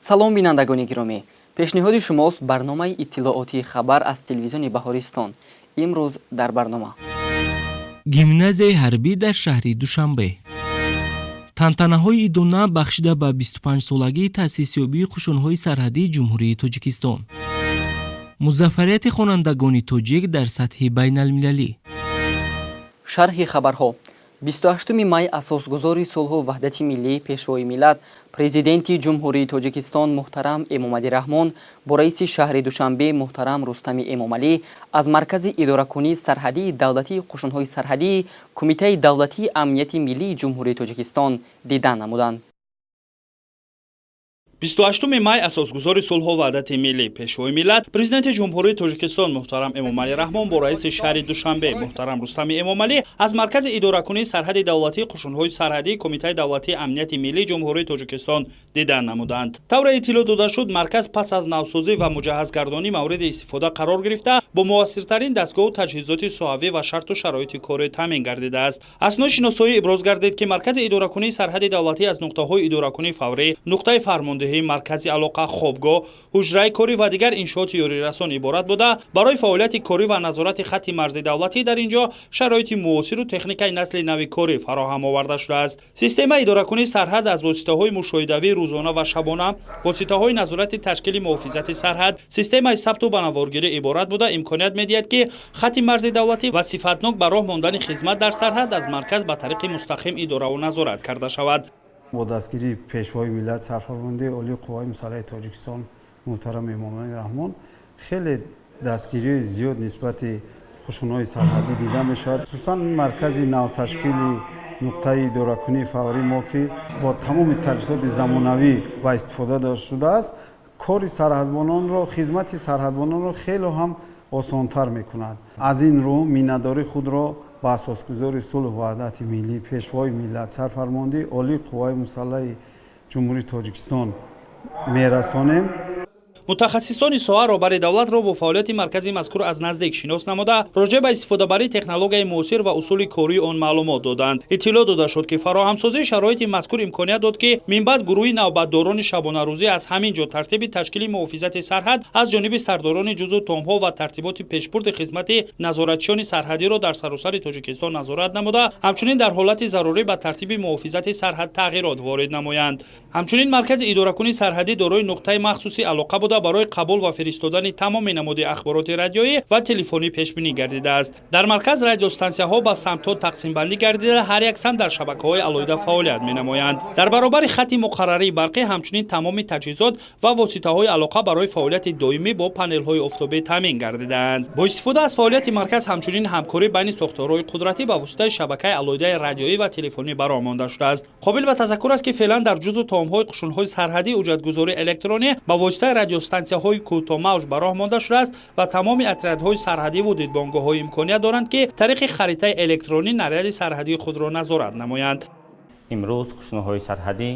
салом бинандагони гиромӣ, пешниҳоди шумост барномаи иттилооти хабар аз телевизиони Баҳористон. имрӯз дар барнома гимназияи ҳарбӣ дар шаҳри Душанбе. тантанаҳои идона бахшида ба 25-солагии таъсисёбии қушунҳои сарҳадии ҷумҳурии Тоҷикистон. музаффарияти хонандагони тоҷик дар сатҳи байналмилалӣ. шарҳи хабарҳо. 28 май асосгузори сулҳу ваҳдати миллӣ, пешвои миллат, президенти ҷумҳурии Тоҷикистон муҳтарам Эмомалӣ Раҳмон бо раиси шаҳри Душанбе муҳтарам Рустами Эмомалӣ аз маркази идоракунии сарҳадии давлатии қушунҳои сарҳадӣ Кумитаи давлатии амнияти миллии ҷумҳурии Тоҷикистон дидан намуданд. 28 май асосгузори сулҳу ваҳдати миллӣ, пешвои миллат, президенти ҷумҳурии Тоҷикистон муҳтарам Эмомалӣ Раҳмон бо раиси шаҳри Душанбе муҳтарам Рустами Эмомалӣ аз маркази идоракунии сарҳади давлатии қушунҳои сарҳадӣ Кумитаи давлатии амнияти миллии ҷумҳурии Тоҷикистон дидан намуданд. тавре иттилоъ дода шуд, марказ пас аз навсозӣ ва муҷаҳҳазгардонӣ мавриди истифода қарор гирифта бо муассиртарин дастгоҳу таҷҳизоти соҳавӣ ва шарту шароити корӣ таъмин гардидааст. аснои шиносоӣ иброз гардид ки маркази идоракунии сарҳади давлатӣ аз нуқтаҳои идоракунии фаврӣ, нуқтаи фармондеҳӣ, маркази алоқа, хобгоҳ, ҳуҷраи корӣ ва дигар иншооти ёрирасон иборат буда, барои фаъолияти корӣ ва назорати хатти марзи давлатӣ дар ин ҷо шароити муосиру техникаи насли нави корӣ фароҳам оварда шудааст. системаи идоракунии сарҳад аз воситаҳои мушоҳидавӣ рӯзона ва шабона, воситаҳои назорати ташкили муҳофизати сарҳад, системаи сабту банаворгирӣ иборат буда имконият медиҳад ки хатти марзи давлатӣ ва сифатнок ба роҳ мондани хизмат дар сарҳад аз марказ ба тариқи мустақим идораву назорат карда шавад. با دستگیری پیشوای ملت سرفرمانده عالی قوای مسلح تاجیکستان محترم امامعلی رحمان خیلی دستگیری زیاد نسبت خشونت‌های سرحدی دیده می‌شود. خصوصا مرکز نو تشکیل نقطه اداره‌کنی فوری ما که با تمام تجهیزات زمانوی و استفاده داشته شده است، کار سرحدبانان را، خدمت سرحدبانان را خیلی هم آسان‌تر می‌کند. از این رو مینه‌داری خود را با اساسگذاری صلح و وحدت ملی پیشوای ملت سرفرمانده عالی قوای مسلح جمهوری تاجیکستان میرسانیم. متخصصانی соҳа роҳбари давлатро бо фаъолияти маркази мазкур аз наздик шинос намуда, роҷеъ ба истифодабарии технологияи муосир ва усули кории он маълумот доданд. иттилоъ дода шуд ки фароҳамсозии шароити мазкур имконият дод ки минбаъд гурӯҳи навбатдорони шабонарӯзӣ аз ҳамин ҷо тартиби ташкили муҳофизати сарҳад аз ҷониби сардорони ҷузу томҳо ва тартиботи пешбурди хизмати назоратчиёни сарҳадиро дар саросари Тоҷикистон назорат намуда, ҳамчунин дар ҳолати зарурӣ ба тартиби муҳофизати сарҳад тағйирот ворид намоянд. ҳамчунин маркази идоракунии сарҳадӣ дорои нуқтаи махсуси алоқа буда барои қабул ва фиристодани тамоми намуди ахбороти радиоӣ ва телефонӣ пешбинӣ гардидааст. дар марказ радиостансияҳо ба самтҳо тақсимбандӣ гардида, ҳар як самт дар шабакаҳои алоҳида фаъолият менамоянд. дар баробари хатти муқаррарии барқӣ ҳамчунин тамоми таҷҳизот ва воситаҳои алоқа барои фаъолияти доимӣ бо панелҳои офтобӣ таъмин гардидаанд. бо истифода аз фаъолияти марказ ҳамчунин ҳамкорӣ байни сохторҳои қудратӣ ба воситаи шабакаи алоҳидаи радиоӣ ва телефонӣ бароҳ монда шудааст. қобил ба тазаккур аст ки феълан дар ҷузу томҳои қушунҳои сарҳадӣ ҳуҷҷатгузории электронӣ ба воситаи радиостансияҳои кӯтоҳмавҷ ба роҳ монда шудааст ва тамоми отрядҳои сарҳадиву дидбонгоҳҳо имконият доранд ки тариқи харитаи электронӣ наряди сарҳадии худро назорат намоянд. имрӯз қушунҳои сарҳадӣ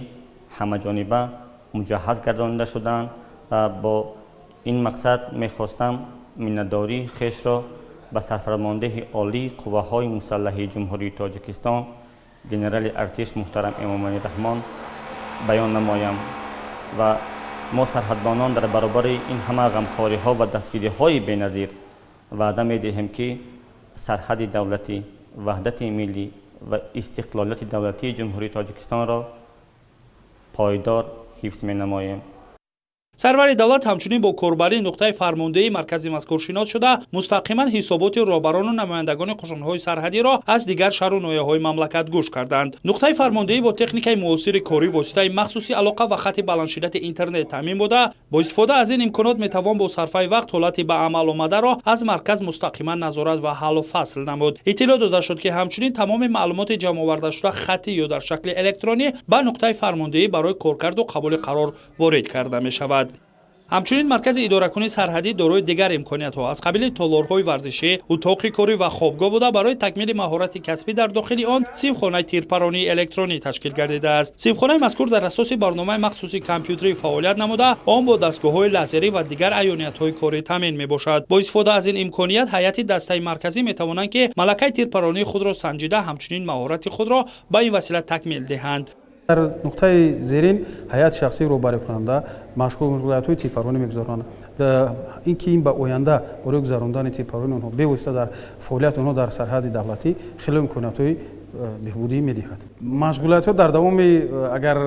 ҳамаҷониба муҷаҳҳаз гардонида шуданд ва бо ин мақсад мехостам миннатдории хешро ба сарфармондеҳи олии қувваҳои мусаллаҳи ҷумҳурии Тоҷикистон генерали артиш муҳтарам Эмомалӣ Раҳмон баён намоям ва мо сарҳадбонон дар баробари ин ҳама ғамхориҳо ва дастгириҳои беназир ваъда медиҳем ки сарҳади давлатӣ, ваҳдати миллӣ ва истиқлолияти давлатии ҷумҳурии Тоҷикистонро пойдор ҳифз менамоем. сарвари давлат ҳамчунин бо корбарии нуқтаи фармондеҳии маркази мазкур шинос шуда, мустақиман ҳисоботи роҳбарону намояндагони қушунҳои сарҳадиро аз дигар шаҳру ноҳияҳои мамлакат гӯш карданд. нуқтаи фармондеҳӣ бо техникаи муосири корӣ, воситаи махсуси алоқа ва хатти баландшиддати интернет таъмин буда, бо истифода аз ин имконот метавон бо сарфаи вақт ҳолати ба амал омадаро аз марказ мустақиман назорат ва ҳаллу фасл намуд. иттилоъ дода шуд ки ҳамчунин тамоми маълумоти ҷамъовардашуда хаттӣ ё дар шакли электронӣ ба нуқтаи фармондеҳӣ барои коркарду қабули қарор ворид карда мешавад. ҳамчунин маркази идоракунии сарҳадӣ дорои дигар имкониятҳо аз қабили толорҳои варзишӣ, утоқи корӣ ва хобгоҳ буда барои такмили маҳорати касбӣ дар дохили он синфхонаи тирпаронии электронӣ ташкил гардидааст. синфхонаи мазкур дар асоси барномаи махсуси компютерӣ фаъолият намуда, он бо дастгоҳҳои лазерӣ ва дигар аёниятҳои корӣ таъмин мебошад. бо истифода аз ин имконият ҳайати дастаи марказӣ метавонанд ки малакаи тирпаронии худро санҷида, ҳамчунин маҳорати худро ба ин васила такмил диҳанд. дар нуқтаи зерин ҳайат шахсӣ роҳбарӣ кунанда машғулиятҳои типаронӣ мегузаронанд. ин ки ин ба оянда барои гузарондани типарони онҳо бевосита дар фаъолияти онҳо дар сарҳади давлатӣ хеле имкониятҳои беҳбудӣ медиҳад. Машғулиятҳо дар давоми агар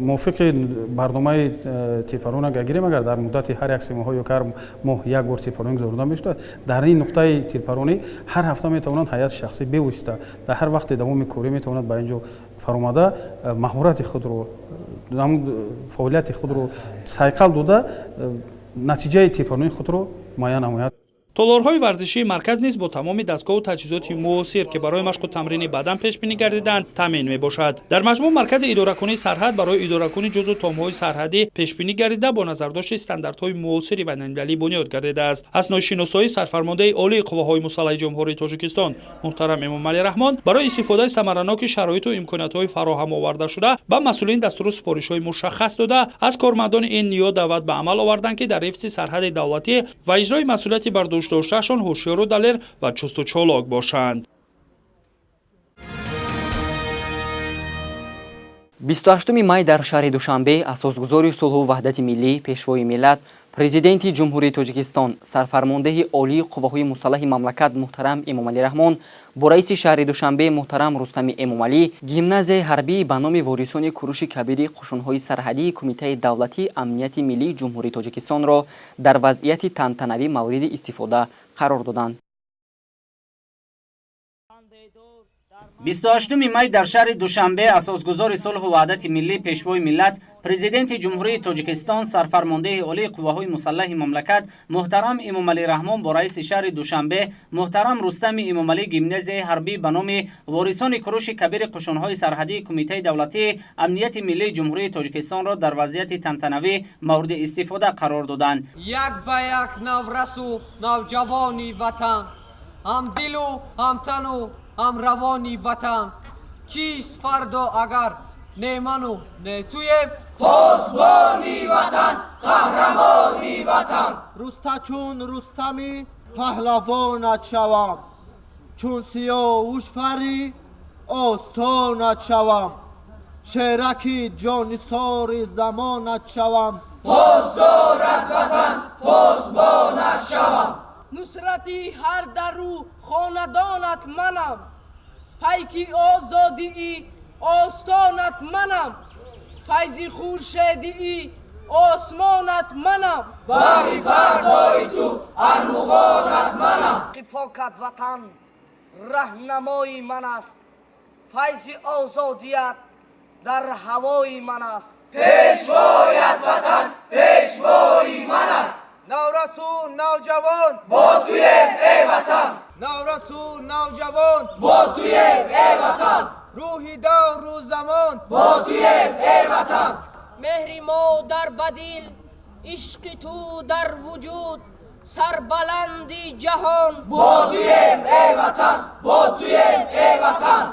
мувофиқи барномаи типарон агар гирем, агар дар муддати ҳар як 3 моҳ ё ҳар моҳ як бор типаронӣ гузаронида мешавад, дар ин нуқтаи типаронӣ ҳар ҳафта метавонанд ҳайати шахсӣ бевосита дар ҳар вақти давоми корӣ метавонад ба ин ҷо фаромада маҳорати худро, фаъолияти худро сайқал дода натиҷаи типаронии худро муайян намояд. толорҳои варзишии марказ низ бо тамоми дастгоҳу таҷҳизоти муосир ки барои машқу тамрини бадан пешбинӣ гардиданд таъмин мебошад. дар маҷмӯъ маркази идоракунии сарҳад барои идоракунӣ ҷузу томҳои сарҳадӣ пешбинӣ гардида бо назардошти стандартҳои муосири байналмилалӣ бунёд гардидааст. асноишиносои сарфармондаи олии қувваҳои мусаллаҳи ҷумҳурии Тоҷикистон муҳтарам Эмомалӣ Раҳмон барои истифодаи самараноки шароиту имкониятҳои фароҳам овардашуда ба масъулин дастуру супоришҳои мушаххас дода аз кормандони НИО даъват ба амал оварданд ки дар ҳифзи сарҳади давлатӣ ва иҷрои масъулияти бардӯштаашон ҳушёру далер ва чусту чолок бошанд. 28 май дар шаҳри Душанбе асосгузори сулҳу ваҳдати миллӣ, пешвои миллат, президенти ҷумҳурии Тоҷикистон, сарфармондаи олии қувваҳои мусаллаҳи мамлакат муҳтарам Эмомалӣ Раҳмон бо раиси шаҳри Душанбе муҳтарам Рустами Эмомалӣ гимназияи ҳарбии ба номи ворисони кӯруши кабири қушунҳои сарҳадии Кумитаи давлатии амнияти миллии ҷумҳурии Тоҷикистонро дар вазъияти тантанавӣ мавриди истифода қарор доданд. 28 май дар шаҳри Душанбе асосгузори сулҳу ваҳдати миллӣ, пешвои миллат, президенти ҷумҳурии Тоҷикистон, сарфармондаи олии қувваҳои мусаллаҳи мамлакат муҳтарам Эмомалӣ Раҳмон бо раиси шаҳри Душанбе муҳтарам Рустами Эмомалӣ гимназияи ҳарбӣ ба номи ворисони кӯруши кабири қушунҳои сарҳадии Кумитаи давлатии амнияти миллии ҷумҳурии Тоҷикистонро дар вазъияти тантанавӣ мавриди истифода қарор доданд. як ба як наврасу навҷавони ватан, ҳамдилу ҳамтану ҳамравони ватан, чист фардо агар неману нетуем, посбони ватан, қаҳрамони ватан. рустачун рустами паҳлавонат шавам, чун сиёвуш фари остонат шавам, шераки ҷонисори замонат шавам, поздорад ватан, позбонат шавам. нусрати ҳар дару хонадонат манам, пайки озодии остонат манам, файзи хуршедии осмонат манам, баҳри фардои ту армуғонат манам. покат ватан раҳнамои ман аст, файзи озодият дар ҳавои ман аст, пешвоят ватан, пешвои ман аст. наврасу навҷавон бо туем эй ватан, наврасу навҷавон бо туем эй ватан, рӯҳи давру замон бо туем эй ватан. меҳри мо дар бадил, ишқи ту дар вуҷуд, сарбаланди ҷаҳон бо туем эй ватан, бо туем эй ватан.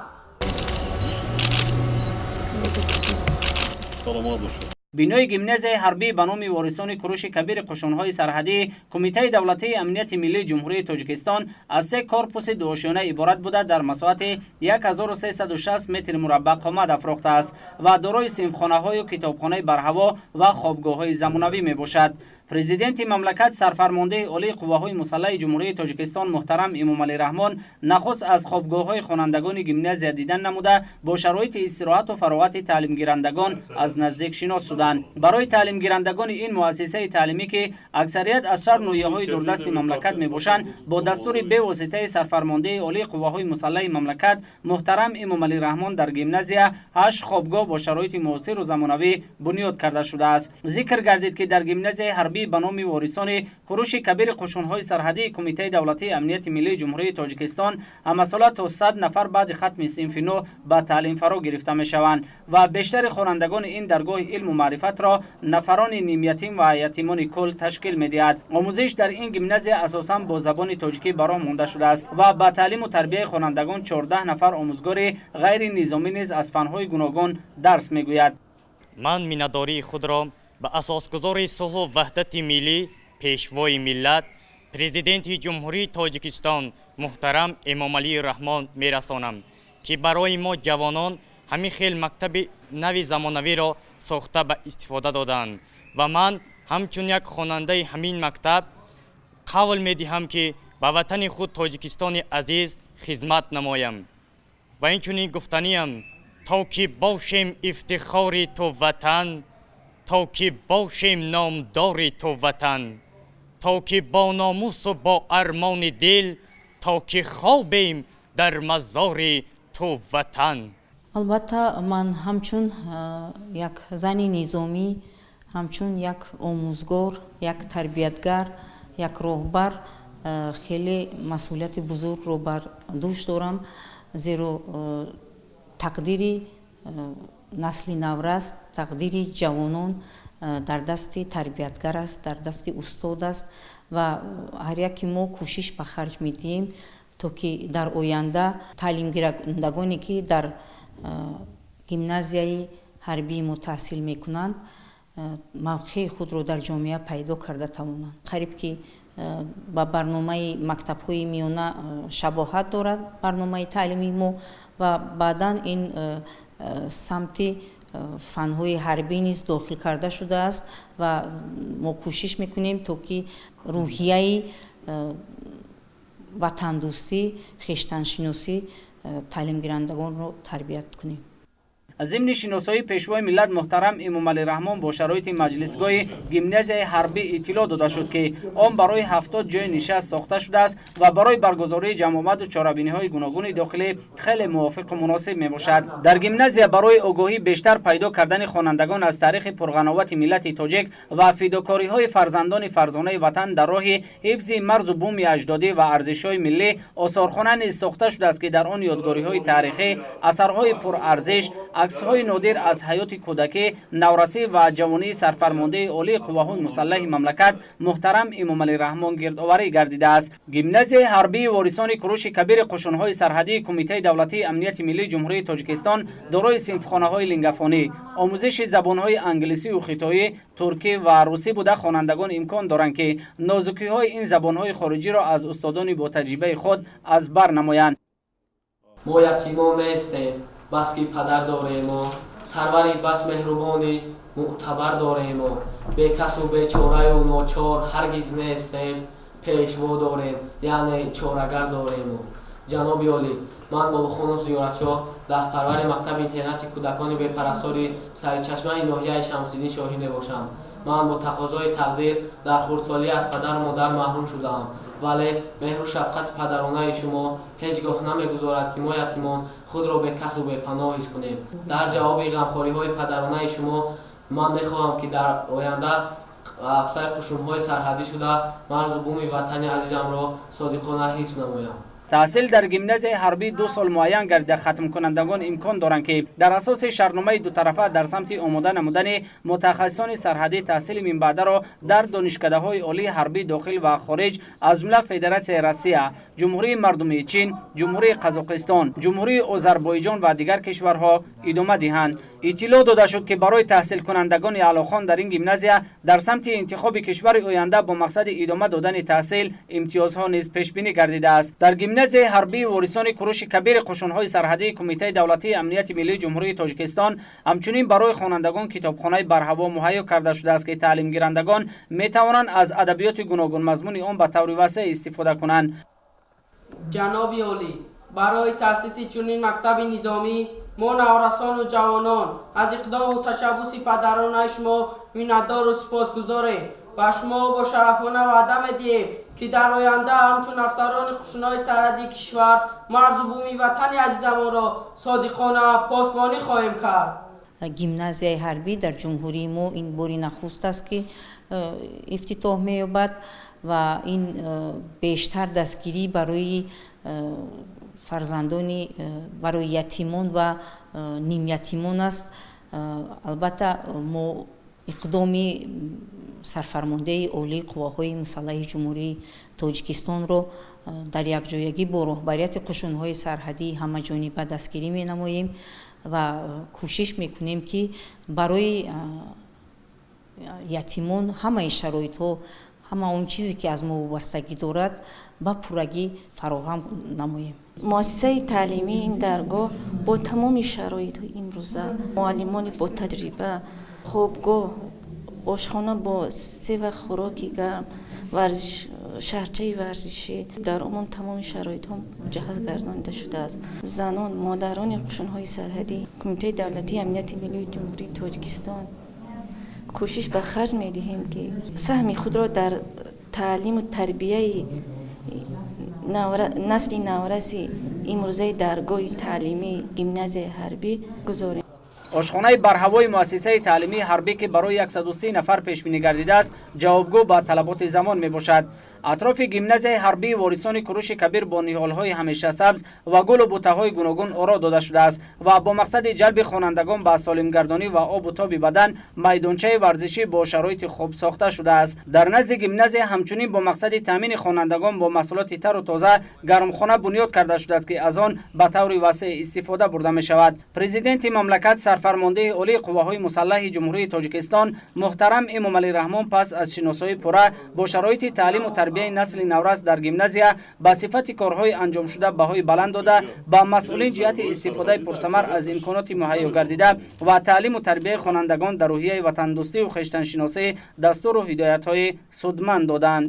саломат бошед. бинои гимназияи ҳарбӣ ба номи ворисони кӯруши кабири қушунҳои сарҳадии Кумитаи давлатии амнияти миллии ҷумҳурии Тоҷикистон аз 3 корпуси дуошёна иборат буда дар масоҳати 1360 метри мураббаъ қомат афрохтааст ва дорои синфхонаҳою китобхонаи барҳаво ва хобгоҳҳои замонавӣ мебошад. президенти мамлакат, сарфармондаи олии қувваҳои мусаллаҳи ҷумҳурии Тоҷикистон муҳтарам Эмомалӣ Раҳмон нахуст аз хобгоҳҳои хонандагони гимназия дидан намуда бо шароити истироҳату фароғати таълимгирандагон аз наздик шинос шуданд. барои таълимгирандагони ин муассисаи таълимӣ ки аксарият аз шаҳр ноҳияҳои дурдасти мамлакат мебошанд, бо дастури бевоситаи сарфармондаи олии қувваҳои мусаллаҳи мамлакат муҳтарам Эмомалӣ Раҳмон дар гимназия 8 хобгоҳ бо шароити муосиру замонавӣ бунёд карда шудааст. зикр гардид ки дар гимназияи ҳарбӣ ба номи ворисони кӯруши кабири қушунҳои сарҳадии Кумитаи давлатии амнияти миллии ҷумҳурии Тоҷикистон ҳамасола то 100 нафар баъди хатми синфи нӯ ба таълим фаро гирифта мешаванд ва бештари хонандагони ин даргоҳи илму маърифатро нафарони нимятим ва ятимони кул ташкил медиҳад. омӯзиш дар ин гимназия асосан бо забони тоҷикӣ бароҳ монда шудааст ва ба таълиму тарбияи хонандагон 14 нафар омӯзгори ғайри низомӣ низ аз фанҳои гуногун дарс мегӯяд. ман миннатдории худро ба асосгузори сулҳу ваҳдати миллӣ, пешвои миллат, президенти ҷумҳурии Тоҷикистон муҳтарам Эмомалӣ Раҳмон мерасонам ки барои мо ҷавонон ҳамин хел мактаби нави замонавиро сохта ба истифода доданд ва ман ҳамчун як хонандаи ҳамин мактаб қавл медиҳам ки ба ватани худ тоҷикистони азиз хизмат намоям ва инчунин гуфтаниям то ки бошем ифтихори ту ватан, то ки бошем номдори ту ватан, то ки бо номусу бо армони дил, то ки хобем дар мазори ту ватан. албатта ман ҳамчун як зани низомӣ, ҳамчун як омӯзгор, як тарбиятгар, як роҳбар хеле масъулияти бузургро бар дӯш дорам, зеро тақдири насли наврас, тақдири ҷавонон дар дасти тарбиятгар аст, дар дасти устод аст ва ҳар яки мо кӯшиш ба харҷ медиҳем то ки дар оянда таълимгирандагоне ки дар гимназияи ҳарбии мо таҳсил мекунанд мавқеи худро дар ҷомеа пайдо карда тавонанд. қариб ки ба барномаи мактабҳои миёна шабоҳат дорад барномаи таълими мо ва баъдан ин самти фанҳои ҳарбӣ низ дохил карда шудааст ва мо кӯшиш мекунем то ки рӯҳияи ватандӯстӣ, хештаншиносӣ таълимгирандагонро тарбият кунем. ضمن شناسایی پیشوای ملت محترم امامعلی رحمان با شرایط مجلسگاه گیمنازیای حربی اطلاع داده شد که آن برای 70 جای نشست ساخته شده است و برای برگزاری جمع آمد و چاره‌بینی‌های گوناگون داخلی خیلی موافق و مناسب میباشد. در گیمنازیا برای آگاهی بیشتر پیدا کردن خوانندگان از تاریخ پرغناوت ملت تاجیک و فداکاری‌های فرزندان فرزانه وطن در راه حفظ مرز و بوم اجدادی و ارزش‌های ملی، آثارخانه نیز ساخته شده است که در آن یادگاری‌های تاریخی، اثرهای پرارزش، عکس‌های نادر از حیات کودکی، نورسی و جوانی سرفرمانده عالی قواهای مسلح مملکت محترم امامعلی رحمان گردآوری گردیده است. گیمنازیای حربی وارثان کوروش کبیر قشون‌های سرحدی کمیته دولتی امنیت ملی جمهوری تاجیکستان دارای صنفخانه‌های لنگافانی، آموزش زبان‌های انگلیسی و خطایی، ترکی و روسی بوده خوانندگان امکان دارند که نازکی‌های این زبان‌های خارجی را از استادان با تجربه خود از بر نمایند. ما یتیمان نیستیم، بس که پدر داریم، سروری بس مهربانی معتبر داریم، به کس و بیچاره و ناچار هرگز نیستیم، پیشوا داریم یعنی چاره‌گر داریم. جناب عالی، من با خانم زیارتشاه دستپرور مکتب اینترنت کودکان بی‌پرستاری سرچشمه ناحیه شمس‌دین شاهین باشم. من با تقاضای تقدیر در خردسالی از پدر و مادر محروم شدم، ولی مهر و شفقت پدرانه شما هیچگاه نمیگذارد که ما یتیمان خود را به کس و به پناه حس کنیم. در جواب غمخوری‌های پدرانه شما من می‌خواهم که در آینده افسر قشون‌های سرحدی شده مرز و بوم وطن عزیزم را صادقانه حفظ نمایم. تحصیل در گیمنازیای حربی 2 سال معین گردیده ختم کنندگان امکان دارند که در اساس شرطنامه دو طرفه در سمت آماده نمودن متخصصان سرحدی تحصیل من بعد را در دانشکده‌های عالی حربی داخل و خارج از جمله فدراسیون روسیه، جمهوری مردمی چین، جمهوری قزاقستان، جمهوری آذربایجان و دیگر کشورها ادامه دهند. اطلاع داده شد که برای تحصیل کنندگان علاخوان در این گیمنازیا در سمت انتخاب کشور آینده با مقصد ادامه دادن تحصیل امتیازها نیز پیش بینی گردیده است. در گیمنازیای حربی وارثان کوروش کبیر قشون‌های سرحدی کمیته دولتی امنیت ملی جمهوری تاجیکستان همچنین برای خوانندگان کتابخانه برهوا مهیا کرده شده است که تعلیم گیرندگان می توانند از ادبیات گوناگون مضمون آن به طور واسع استفاده کنند. جناب عالی، برای تأسیس چنین مکتب نظامی ما نورسان و جوانان از اقدام و تشبث پدران شما میnnتدار و سپاسگزاریم و شما با شرفانه وعده می‌دهیم که در آینده همچون افسران قشون‌های سرحدی کشور مرز و بوم وطن عزیزمان را صادقانه پاسبانی خواهیم کرد. گیمنازیای حربی در جمهوری ما این باری نخست است که افتتاح می‌یابد و این بیشتر دستگیری برای فرزندانی برای یتیمان و نیم یتیمان است. البته ما اقدامی سرفرمانده عالی قواهای مسلح جمهوری تاجیکستان را در یک جایگی با رهبریت قشون‌های سرحدی همه جانبه دستگیری می‌نماییم و کوشش می‌کنیم که برای یتیمان همه شرایط‌ها ҳама он чизе ки аз мо вобастагӣ дорад ба пуррагӣ фароҳам намоем. муассисаи таълимии ин даргоҳ бо тамоми шароитҳои имрӯза, муаллимони бо таҷриба, хобгоҳ, ошхона бо 3 вақт хӯроки гарм, варзиш, шаҳрчаи варзишӣ, дар он тамоми шароитҳо муҷаҳҳаз гардонида шудааст. занон, модарони қушунҳои сарҳадӣ, Кумитаи давлатии амнияти миллии ҷумҳурии Тоҷикистон кӯшиш ба харҷ медиҳем ки саҳми худро дар таълиму тарбияи насли навраси имрӯзаи даргоҳи таълимии гимназияи ҳарбӣ гузорем. ошхонаи барҳавои муассисаи таълимии ҳарбӣ ки барои 130 нафар пешбинӣ гардидааст, ҷавобгӯ ба талаботи замон мебошад. атрофи гимназияи ҳарбии ворисони кӯруши кабир бо ниҳолҳои ҳамешасабз ва гулу бутаҳои гуногун оро дода шудааст ва бо мақсади ҷалби хонандагон ба солимгардонӣ ва обу тоби бадан майдончаи варзишӣ бо шароити хуб сохта шудааст. дар назди гимназия ҳамчунин бо мақсади таъмини хонандагон бо маҳсулоти тару тоза гармхона бунёд карда шудааст ки аз он ба таври васеъ истифода бурда мешавад. президенти мамлакат сарфармондаи олии қувваҳои мусаллаҳи ҷумҳурии Тоҷикистон муҳтарам Эмомалӣ Раҳмон пас аз шиносоии пурра бо шароити таълиму тарбияи насли наврас дар гимназия ба сифати корҳои анҷомшуда баҳои баланд дода ба масъулин ҷиҳати истифодаи пурсамар аз имконоти муҳайё гардида ва таълиму тарбияи хонандагон дар роҳияи ватандӯстию хештаншиносӣ дастуру ҳидоятҳои судманд доданд.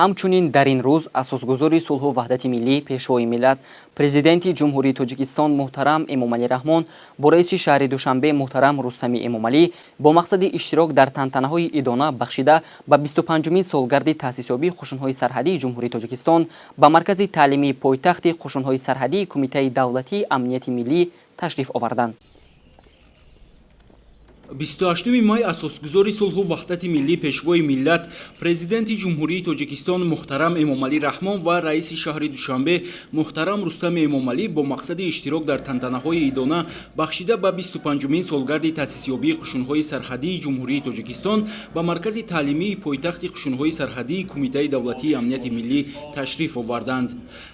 ҳамчунин дар ин рӯз асосгузори сулҳу ваҳдати миллӣ пешвои миллат президенти ҷумҳурии Тоҷикистон муҳтарам Эмомалӣ Раҳмон бо раиси шаҳри Душанбе муҳтарам Рустами Эмомалӣ бо мақсади иштирок дар тантанаҳои идона бахшида ба 25-мин солгарди таъсисёбии қушунҳои сарҳадии ҷумҳурии Тоҷикистон ба маркази таълимии пойтахти қушунҳои сарҳадии Кумитаи давлатии амнияти миллӣ ташриф оварданд. 28 май асосгузори сулҳу ваҳдати миллӣ пешвои миллат президенти ҷумҳурии Тоҷикистон муҳтарам Эмомалӣ Раҳмон ва раиси шаҳри Душанбе муҳтарам Рустами Эмомалӣ бо мақсади иштирок дар тантанаҳои идона бахшида ба 25-мин солгарди таъсисёбии қушунҳои сарҳадии ҷумҳурии Тоҷикистон ба маркази таълимии пойтахти қушунҳои сарҳадии Кумитаи давлатии амнияти миллӣ ташриф оварданд.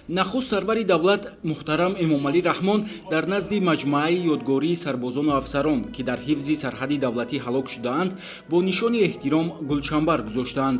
нахуст сарвари давлат муҳтарам Эмомалӣ Раҳмон дар назди маҷмӯаи ёдгории сарбозону афсарон ки дар ҳифзи сарҳади давлатӣ ҳалок шудаанд бо нишони эҳтиром гулчанбар гузоштанд.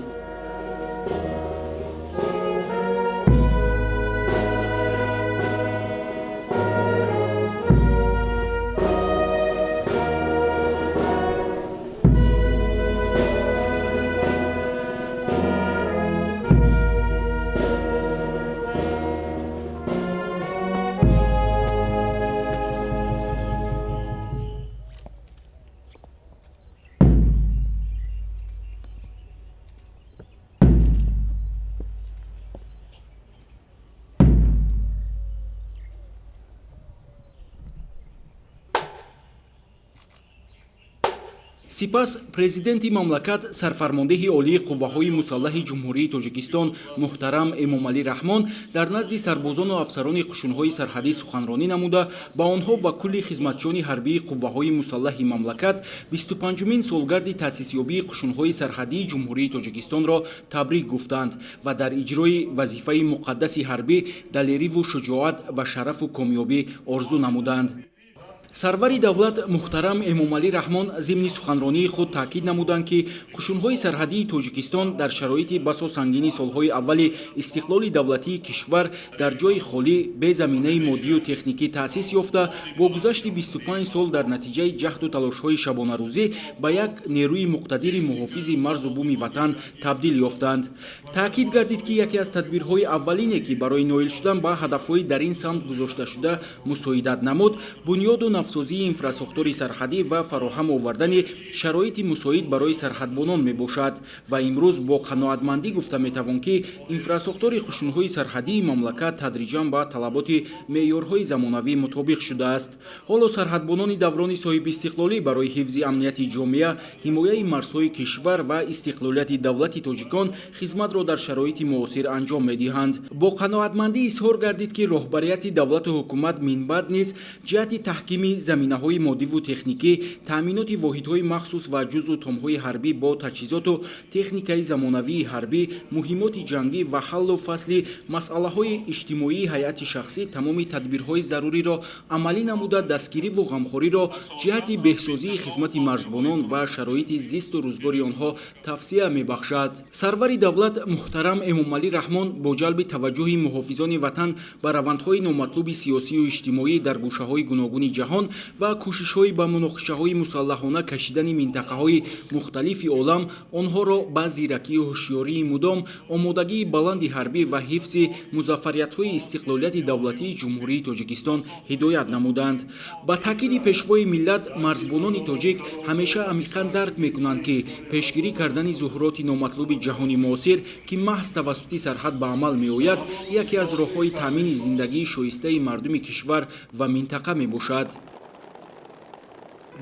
сипас президенти мамлакат сарфармондаи олии қувваҳои мусаллаҳи ҷумҳурии Тоҷикистон муҳтарам Эмомалӣ Раҳмон дар назди сарбозону афсарони қушунҳои сарҳадӣ суханронӣ намуда ба онҳо ва кулли хизматчиёни ҳарбии қувваҳои мусаллаҳи мамлакат 25-мин солгарди таъсисёбии қушунҳои сарҳадии ҷумҳурии Тоҷикистонро табрик гуфтанд ва дар иҷрои вазифаи муқаддаси ҳарбӣ далериву шуҷоат ва шарафу комёбӣ орзу намуданд. сарвари давлат муҳтарам Эмомалӣ Раҳмон зимни суханронии худ таъкид намуданд ки қушунҳои сарҳадии Тоҷикистон дар шароити басо сангини солҳои аввали истиқлоли давлатии кишвар дар ҷои холӣ бе заминаи моддию техникӣ таъсис ёфта бо гузашти 25 сол дар натиҷаи ҷаҳду талошҳои шабонарӯзӣ ба як нерӯи муқтадири муҳофизи марзу буми ватан табдил ёфтанд. таъкид гардид ки яке аз тадбирҳои аввалине ки барои ноил шудан ба ҳадафҳои дар ин самт гузошташуда мусоидат намуд бунёду нафсозии инфраструктури сарҳадӣ ва фароҳам овардани шароити мусоид барои сарҳадбонон мебошад ва имрӯз бо қаноатмандӣ гуфта метавон ки инфраструктури қушунҳои сарҳадии мамлакат тадриҷан ба талаботи меъёрҳои замонавӣ мутобиқ шудааст. ҳоло сарҳадбонони даврони соҳибистиқлолӣ барои ҳифзи амнияти ҷомеа, ҳимояи марзҳои кишвар ва истиқлолияти давлати тоҷикон хизматро дар шароити муосир анҷом медиҳанд. бо қаноатмандӣ изҳор гардид ки роҳбарияти давлату ҳукумат минбаъд низ ҷиҳати таҳкими заминаҳои моддиву техникӣ, таъминоти воҳидҳои махсус ва ҷузу томҳои ҳарбӣ бо таҷҳизоту техникаи замонавии ҳарбӣ, муҳимоти ҷангӣ ва ҳаллу фасли масъалаҳои иҷтимоии ҳайати шахсӣ тамоми тадбирҳои заруриро амалӣ намуда, дастгириву ғамхориро ҷиҳати беҳсозии хизмати марзбонон ва шароити зисту рӯзгори онҳо тавсия мебахшад. Сарвари давлат муҳтарам Эмомалӣ Раҳмон бо ҷалби таваҷҷӯҳи муҳофизони ватан ба равандҳои номатлуби сиёсию иҷтимоӣ дар гӯшаҳои гуногуни ҷаҳон ва кӯшишҳои ба муноқишаҳои мусаллаҳона кашидани минтақаҳои мухталифи олам, онҳоро ба зиракию ҳушёрии мудом, омодагии баланди ҳарбӣ ва ҳифзи музаффариятҳои истиқлолияти давлатии Ҷумҳурии Тоҷикистон ҳидоят намуданд. Ба таъкиди пешвои миллат, марзбонони тоҷик ҳамеша амиқан дарк мекунанд, ки пешгирӣ кардани зуҳуроти номатлуби ҷаҳони муосир, ки маҳз тавассути сарҳад ба амал меояд, яке аз роҳҳои таъмини зиндагии шоистаи мардуми кишвар ва минтақа мебошад.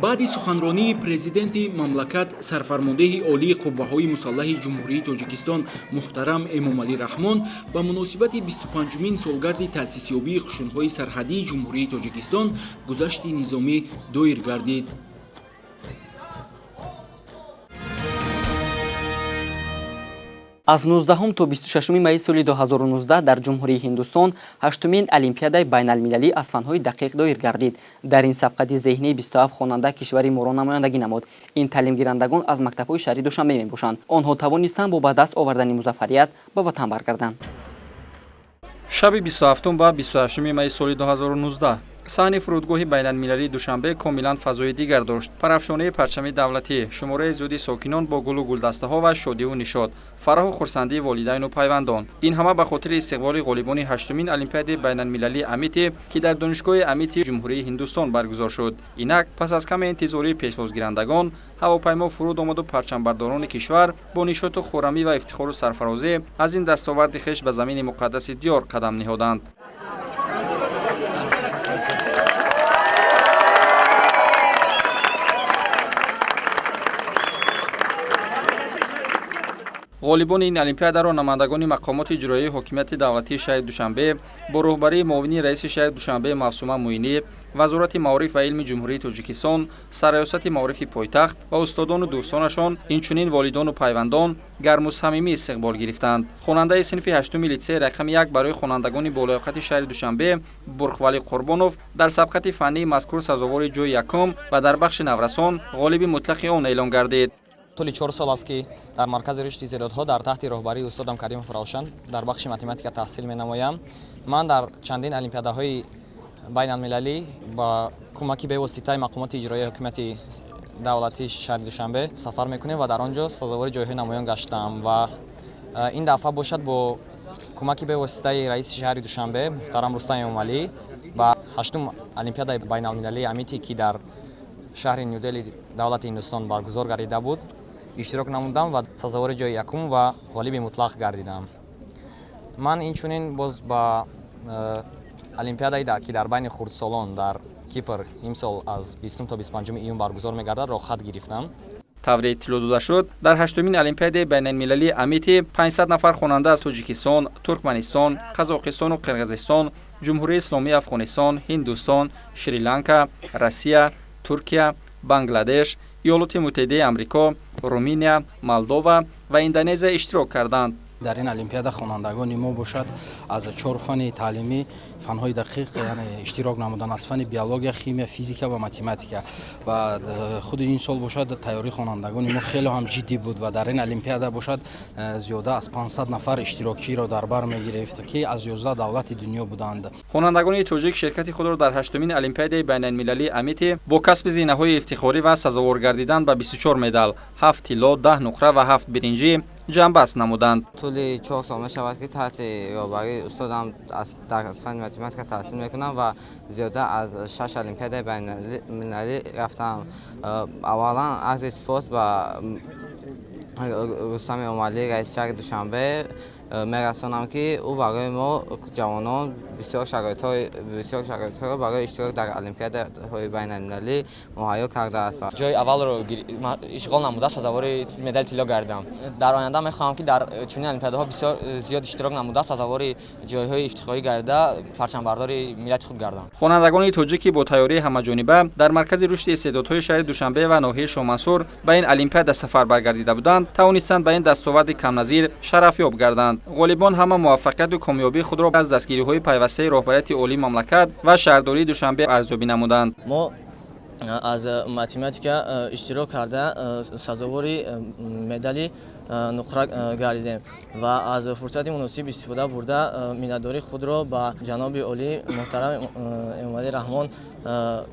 баъди суханронии президенти мамлакат, сарфармондеҳи олии қувваҳои мусаллаҳи Ҷумҳурии Тоҷикистон муҳтарам Эмомалӣ Раҳмон ба муносибати 25-мин солгарди таъсисёбии қушунҳои сарҳадии Ҷумҳурии Тоҷикистон гузашти низомӣ доир гардид. аз 19 то 26 майи соли 2019 дар Ҷумҳурии Ҳиндустон 8-мин Олимпиадаи байналмилалӣ аз фанҳои дақиқ доир гардид. Дар ин сабқати зеҳнӣ 27 хонанда кишвари моро намояндагӣ намуд. Ин таълимгирандагон аз мактабҳои шаҳри Душанбе мебошанд. онҳо тавонистанд бо ба даст овардани музаффарият ба ватан баргарданд. шаби 27 ба 28 майи соли 2019 саҳни фурудгоҳи байналмилалии Душанбе комилан фазои дигар дошт. Парафшонаи парчами давлатӣ, шумораи зиёди сокинон бо гулу гулдастаҳо ва шодиву нишод, фараҳу хурсандии волидайну пайвандон. Ин ҳама ба хотири истиқболи ғолибони 8-мин Олимпиадаи байналмилалии Амити, ки дар донишгоҳи Амити Ҷумҳурии Ҳиндустон баргузор шуд. Инак пас аз каме интизории пешвозгирандагон, ҳавопаймо фуруд омаду парчамбардорони кишвар бо нишоту хӯрамӣ ва ифтихору сарфарозӣ аз ин дастоварди хеш ба замини муқаддаси Диёр қадам ниҳоданд. ғолибони ин олимпиадаро намояндагони мақомоти иҷроии ҳокимияти давлатии шаҳри Душанбе бо роҳбарии муовини раиси шаҳри Душанбе Мавсума Муинӣ, Вазорати маориф ва илми Ҷумҳурии Тоҷикистон, Сараёсати маорифи пойтахт ва устодону дӯстонашон, инчунин волидону пайвандон гарму самимӣ истиқбол гирифтанд. Хонандаи синфи 8-уми литсеи рақами 1 барои хонандагони болоиқати шаҳри Душанбе Бурхвали Қурбонов дар сабқати фаннии мазкур сазовори ҷои якум ва дар бахши наврасон ғолиби мутлақи он эълон гардид. طول 4 سال است که در مرکز رشد استعدادها در تحت راهبری استادم کریم فراوشان در بخش متمتیک تحصیل می‌نمایم. من در چندین المپیادهای بین المللی با کمکی به واسطه مقامات اجرایی حکومت دولتی شهر دوشنبه سفر می‌کنیم و در آنجا سازوار جایهای نمایان گشتم و این دفعه باشد با کمکی به واسطه رئیس شهر دوشنبه محترم رستم امامعلی و 8م المپیادای بین المللی امیتی که در شهر نیودلی دولت هندوستان برگزار گردیده بود اشتراک نمودم و سزاوار جای یکم و غالب مطلق گردیدم. من اینچنین باز با المپیادای که در بین خردسالان در کیپر امسال از 20 تا 25 ایون برگزار می‌گردد را خط گرفتم. тавре иттилоъ дода шуд, дар 8-мин Олимпиадаи байналмилалии Амити 500 нафар хонанда аз Тоҷикистон, Туркманистон, Қазоқистону Қирғизистон, Ҷумҳурии Исломии Афғонистон, Ҳиндустон, Шри-Ланка, Россия, Туркия, Бангладеш, Иёлоти Муттаҳидаи Амрико, Румыния, Молдова ва Индонезия иштирок карданд. در این المپیاد خوانندگان ما باشد از 4 فن تعلیمی فن‌های دقیق یعنی اشتراک نمودن از فن بیولوژی، شیمی، فیزیک و متمتیک و خود این سال باشد تیاری خوانندگان ما خیلی هم جدی بود و در این المپیاد باشد زیاده از 500 نفر اشتراکچی را در بر می‌گرفت که از 11 دولت دنیا بودند. خوانندگان توجیک شرکت خود را در 8مین المپیاد بین‌المللی امیتی با کسب زینه‌های افتخاری و سزاوار گردیدن به 24 مدال، 7 طلا، 10 نقره و 7 برنجی جنبست نمودند. طول 4 سال می‌شود که تحت راهبری استادم در فن متمتیک تحصیل می‌کنم و زیاده از 6 المپیاد بین‌المللی رفتم. اولا از اسپورت با رستم امامعلی رئیس شهر دوشنبه می‌رسانم که او برای ما جوانان بسیار شرایط‌ها برای اشتراک در المپیادهای بین‌المللی مهیا کرده است. جای اول رو اشغال نموده سزاوار مدال طلا گردم. در آینده می‌خواهم که در چنین المپیادها بسیار زیاد اشتراک نموده سزاوار جای‌های افتخاری گرده پرچمبردار ملت خود گردم. خوانندگان تاجیکی با تیاری همه‌جانبه در مرکز رشد استعدادهای شهر دوشنبه و ناحیه شامنصور به این المپیاد سفر برگردیده بودند، توانستند به این دستاورد کم نظیر شرف یاب گردند. غالبان همه موفقیت و کامیابی خود را از دستگیری‌های پیوسته رهبریت عالی مملکت و شهرداری دوشنبه ارزیابی نمودند. ما از ماتماتیکا اشتراک کرده سزاوار مدال نقره گردیدیم و از فرصت مناسب استفاده برده مینداری خود را به جناب عالی محترم امامعلی رحمان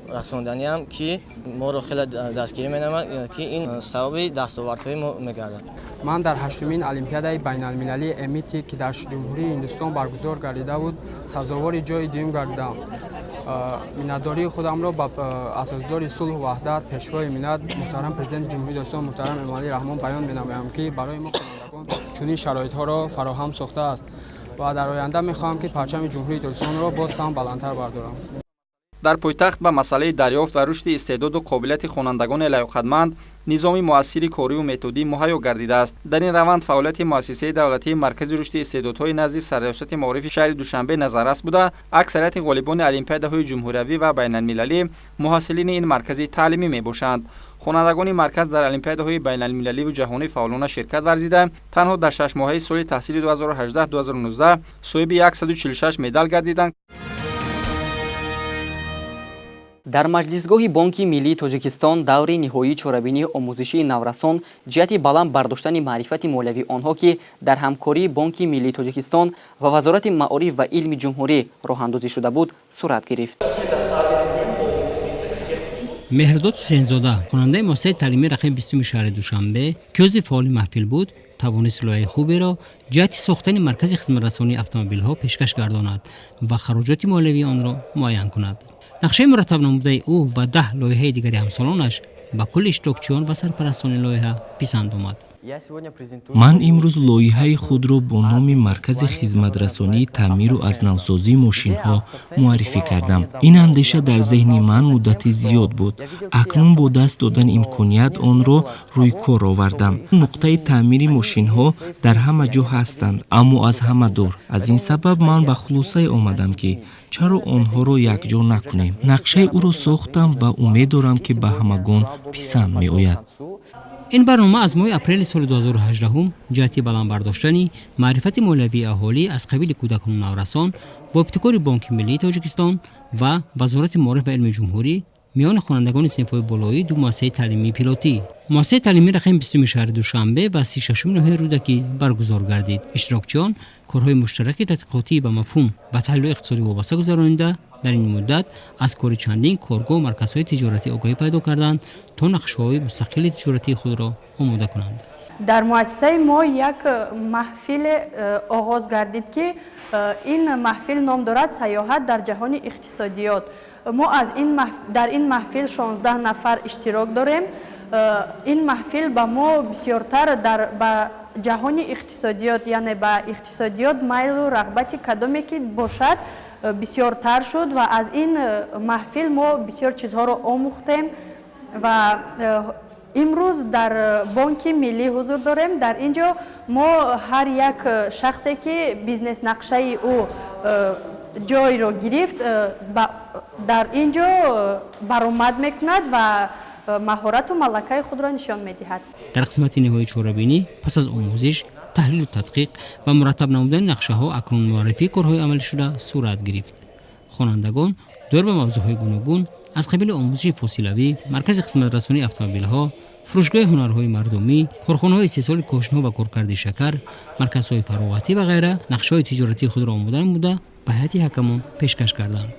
رساندنیم که ما را خیلی دستگیری می‌نماید که این سبب دستاوردهای ما می‌گردد. من در هشتمین المپیادای بین‌المللی امیتی که در جمهوری هندوستان برگزار گردیده بود سزاوار جای دوم گردیدم. مینداری خودم را به اساسدار صلح و وحدت پیشوای ملت محترم پرزیدنت جمهوری هندوستان محترم امامعلی رحمان بیان می‌نمایم که برای ما خوانندگان چنین شرایط‌ها را فراهم ساخته است و در آینده می‌خواهم که پرچم جمهوری هندوستان را باز هم بلندتر بردارم. در پایتخت به مسئله دریافت و رشد استعداد و قابلیت خوانندگان لایق‌مند نظام مؤثری کاری و متدی مهیا گردیده است. در این روند فعالیت مؤسسه دولتی مرکز رشد استعدادهای نزد سرریاست معارف شهر دوشنبه نظررس بوده، اکثریت غالبان المپیادهای جمهوری و بین‌المللی محصلین این مرکز تعلیمی میباشند. خوانندگان مرکز در المپیادهای بین‌المللی و جهانی فعالانه شرکت ورزیده، تنها در 6 ماهه سال تحصیلی 2018-2019 صاحب 146 مدال گردیدند. در مجلسگاه بانک ملی تاجیکستان دوره نهایی چاره‌بینی آموزشی نورسان جهت بلند برداشتن معرفت مالیوی آنها که در همکاری بانک ملی تاجیکستان و وزارت معارف و علم جمهوری راه اندازی شده بود صورت گرفت. مهرداد حسین‌زاده خواننده موسیقی تعلیمی رقم 20 شهر دوشنبه که عضو فعال محفل بود، توانست لایحه خوبی را جهت ساختن مرکز خدمت رسانی اتومبیل‌ها پیشکش گرداند و خراجات مالیوی آن را معین کند. نقشه مرتب نموده او و 10 لایحه دیگری همسالانش به کل اشتراکچیان و سرپرستان لایحه پسند آمد. من امروز لایحه خود را با نام مرکز خدمترسانی تعمیر و از نوسازی ماشین ها معرفی کردم. این اندیشه در ذهن من مدت زیاد بود. اکنون با دست دادن امکانیت آن را روی کار آوردم. نقطه تعمیر ماشین ها در همه جا هستند، اما از همه دور. از این سبب من به خلاصه آمدم که چرا آنها را یکجا نکنیم. نقشه او را ساختم و امید دارم که به همگان پسند می آید. این برنامه از ماه اپریل سال 2018 جهت بلند برداشتن معرفت مالیوی اهالی از قبیل کودکان نورسان با ابتکار بانک ملی تاجیکستان و وزارت معارف و علم جمهوری میان خوانندگان صنف‌های بالایی دو مؤسسه تعلیمی پیلوتی مؤسسه تعلیمی رقم 20 شهر دوشنبه و 36 نوحه رودکی برگزار گردید. اشتراکچیان کارهای مشترک تحقیقاتی به مفهوم و تحلیل اقتصادی وابسته گذرانیده در این مدت از کار چندین کارگاه و مرکزهای تجارتی آگاهی پیدا کردند تا نقشه‌های مستقل تجارتی خود را آماده کنند. در مؤسسه ما یک محفل آغاز گردید که این محفل نام دارد سیاحت در جهان اقتصادیات. ما از در این محفل 16 نفر اشتراک داریم. این محفل به ما بسیارتر به جهان اقتصادیات یعنی به اقتصادیات میل و رغبت کدامی که باشد بسیارتر شد و از این محفل ما بسیار چیزها را آموختیم و امروز در بانک ملی حضور داریم. در اینجا ما هر یک شخصی که بیزنس نقشه او جای را گرفت در اینجا برآمد میکند و مهارت و ملکه خود را نشان میدهد. در قسمت نهایی چاره‌بینی پس از آموزش، تحلیل و تدقیق و مرتب نمودن نقشه ها اکنون معرفی کارهای عملی شده صورت گرفت. خوانندگان دور به موضوعهای گوناگون از قبیل آموزش فاصله‌ای، مرکز خدمت رسانی اتومبیل‌ها، فروشگاه هنرهای مردمی، کارخانه‌های استحصال کاشت‌ها و کارکرد شکر، مرکزهای فراغتی و غیره نقشه‌های تجارتی خود را آماده نموده به هیئت حکمان پیشکش کردند.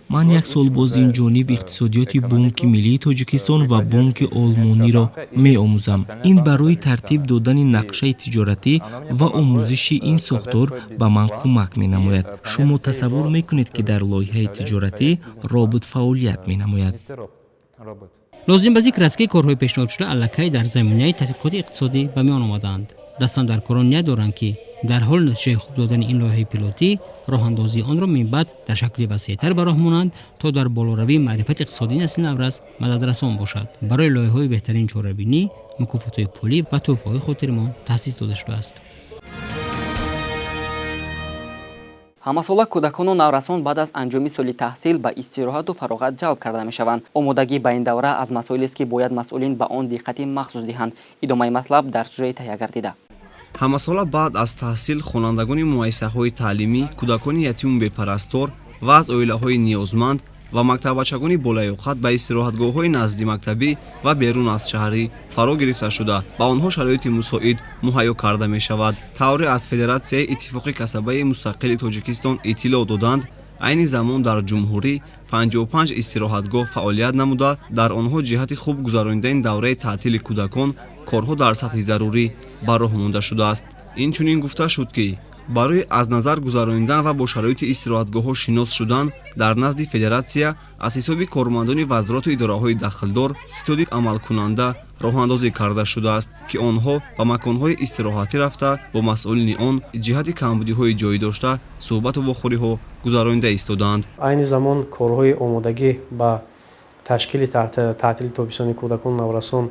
من یک سال باز این جانب اقتصادیات بانک ملی تاجیکستان و بانک آلمانی را می آموزم. این برای ترتیب دادن نقشه تجارتی و آموزش این ساختار به من کمک می نماید. شما تصور می کنید که در لایحه تجارتی رابط فعالیت می نماید. لازم به ذکر است که کارهای پیشنهاد شده الکی در زمینه تحقیقات اقتصادی به میان آمدند. дастан дар кор ния доранд ки дар ҳоли натиҷаи хуб додани ин лоиҳаи пилотӣ роҳандозии онро минбаъд дар шакли васеътар ба роҳ монанд то дар болоравии маърифати иқтисодии насли наврас мададрасон бошад. барои лоиҳаҳои беҳтарини чорабинӣ мукофотҳои пулӣ ва тӯҳфаҳои хотирмон таъсис дода шудааст. ҳамасола кӯдакону наврасон баъд аз анҷоми соли таҳсил ба истироҳату фароғат ҷалб карда мешаванд. омодагӣ ба ин давра аз масоилест ки бояд масъулин ба он диққати махсус диҳанд. идомаи матлаб дар сюжети таҳия гардида. ҳамасола баъд аз таҳсил хонандагони муассисаҳои таълимӣ, кӯдакони ятиму бепарастор ва аз оилаҳои ниёзманд ва мактаббачагони болаёқат ба истироҳатгоҳҳои назди мактабӣ ва берун аз шаҳрӣ фаро гирифта шуда ба онҳо шароити мусоид муҳайё карда мешавад. тавре аз Федератсияи Иттифоқи касабаи мустақили Тоҷикистон иттилоъ доданд, айни замон дар ҷумҳурӣ 55 истироҳатгоҳ фаъолият намуда, дар онҳо ҷиҳати хуб гузаронидаи давраи таътили кӯдакон корҳо дар сатҳи зарурӣ ба роҳ монда шудааст. Инчунин гуфта шуд, ки барои аз назар гузаронидан ва бо шароити истироҳатгоҳҳо шинос шудан дар назди Федератсия аз ҳисоби кормандони вазорату идораҳои дахлдор ситоди амалкунанда роҳандозӣ карда шудааст, ки онҳо ба маконҳои истироҳатӣ рафта бо масъулини он ҷиҳати камбудиҳои ҷойдошта суҳбату вохӯриҳо гузаронида истоданд. айни замон корҳои омодагӣ ба ташкили таътили тобистони кӯдакону наврасон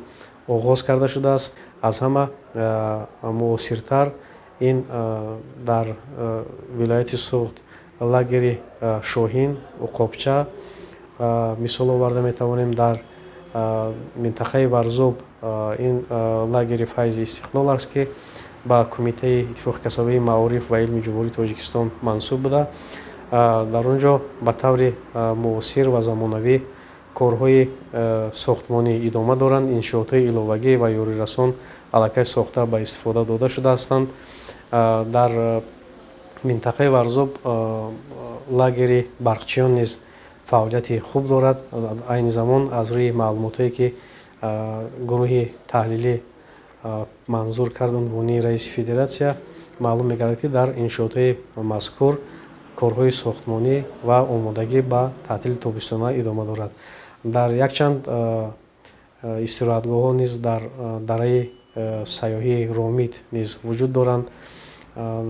оғоз карда шудааст. аз ҳама муосиртар ин дар вилояти суғд лагери шоҳин уқобча мисол оварда метавонем. дар минтақаи варзоб ин лагери файзи истиқлол аст ки ба кумитаи иттифоқи касабаи маориф ва илми ҷумҳурии Тоҷикистон мансуб буда дар он ҷо ба таври муосир ва замонавӣ корҳои сохтмонӣ идома доранд. иншоотҳои иловагӣ ва ёрирасон аллакай сохта ба истифода дода шуда ҳастанд. дар минтақаи варзоб лагери барқчиён низ фаъолияти хуб дорад. айни замон аз рӯи маълумотое ки гурӯҳи таҳлилӣ манзур кард унвони раиси федератсия маълум мегардад ки дар иншоотҳои мазкур корҳои сохтмонӣ ва омодагӣ ба таътили тобистона идома дорад. дар якчанд истироҳатгоҳҳо низ дар дараи сайёҳии ромид низ вуҷуд доранд.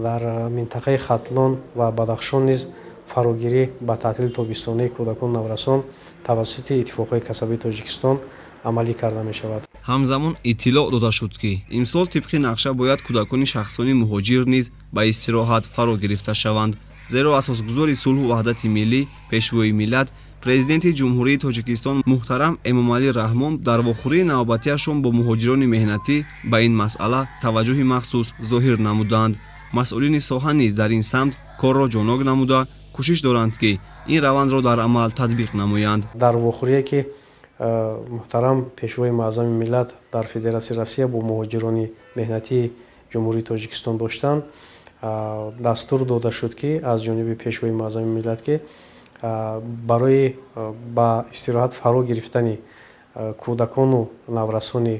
дар минтақаи хатлон ва бадахшон низ фарогирӣ ба таътили тобистонаи кӯдакону наврасон тавассути Иттифоқҳои касабаи Тоҷикистон амалӣ карда мешавад. ҳамзамон иттилоъ дода шуд, ки имсол тибқи нақша бояд кӯдакони шахсони муҳоҷир низ ба истироҳат фаро гирифта шаванд, зеро асосгузори сулҳу ваҳдати миллӣ, пешвои миллат, президенти ҷумҳурии Тоҷикистон муҳтарам Эмомалӣ Раҳмон дар вохӯрии навбатиашон бо муҳоҷирони меҳнатӣ ба ин масъала таваҷҷӯҳи махсус зоҳир намуданд. масъулини соҳа низ дар ин самт корро ҷонок намуда кӯшиш доранд, ки ин равандро дар амал татбиқ намоянд. дар вохӯрие ки муҳтарам пешвои муаззами миллат дар Федератсияи Россия бо муҳоҷирони меҳнатии ҷумҳурии Тоҷикистон доштанд, дастур дода шуд, ки аз ҷониби пешвои муаззами миллат ки барои ба истироҳат фаро гирифтани кӯдакону наврасони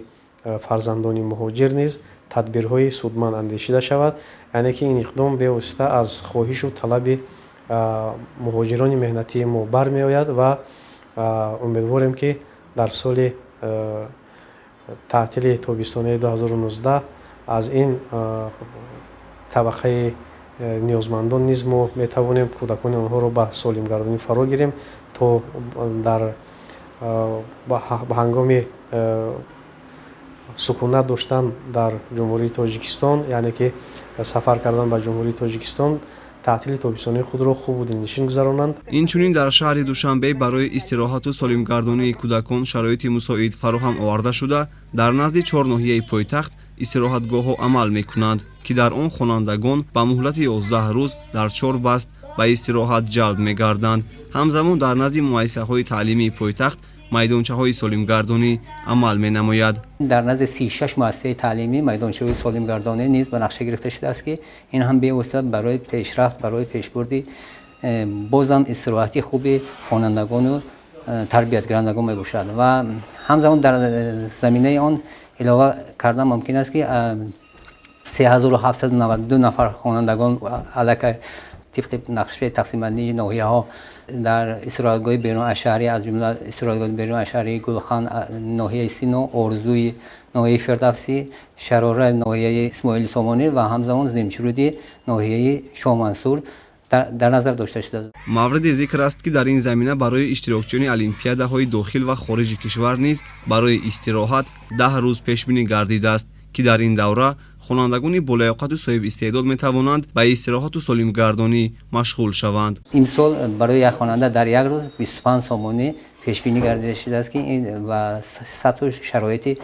фарзандони муҳоҷир низ тадбирҳои судманд андешида шавад. яъне ки ин иқдом бевосита аз хоҳишу талаби муҳоҷирони меҳнатии мо бармеояд ва умедворем ки дар соли таътили тобистонаи 2019 аз ин табақаи ниёзмандон низ мо метавонем кӯдакони онҳоро ба солимгардонӣ фаро гирем, то дар ба ҳангоми сукунат доштан дар ҷумҳурии Тоҷикистон, яъне ки сафар кардан ба ҷумҳурии Тоҷикистон, таътили тобистонаи худро хубу дилнишин гузаронанд. инчунин дар шаҳри Душанбе барои истироҳату солимгардонии кӯдакон шароити мусоид фароҳам оварда шуда, дар назди 4 ноҳияи пойтахт истироҳатгоҳҳо амал мекунанд, ки дар он хонандагон ба муҳлати 11 рӯз дар 4 баст ба истироҳат ҷалб мегарданд. ҳамзамон дар назди муассисаҳои таълимии пойтахт майдончаҳои солимгардонӣ амал менамояд. дар назди 36 муассисаи таълимӣ майдончаҳои солимгардонӣ низ ба нақша гирифта шудааст, ки ин ҳам бевосита барои пешрафт, барои пешбурди бозам истироҳати хуби хонандагону тарбиятгарандагон мебошад ва ҳамзамон дар заминаи он илова кардан мумкин аст, ки 3792 нафар хонандагон аллакай طبق نقشه تقسیم بندی ناحیه‌ها در استراحتگاه بیرون از شهری از جمله استراحتگاه بیرون از شهری گلخان ناحیه سینو، ارزوی ناحیه فردوسی، شراره ناحیه اسماعیل سامانی و همزمان زمچرودی ناحیه شاه منصور در نظر داشته شده. مورد ذکر است که در این زمینه برای اشتراکچیان المپیادهای داخل و خارج کشور نیز برای استراحت 10 روز پیش بینی گردیده است که در این دوره خوانندگان بالیاقت و صاحب استعداد می توانند به استراحت و سالمگردانی مشغول شوند. این سال برای یک خواننده در یک روز 25 سامانی پیش بینی گردیده شده است که این و سطح شرایط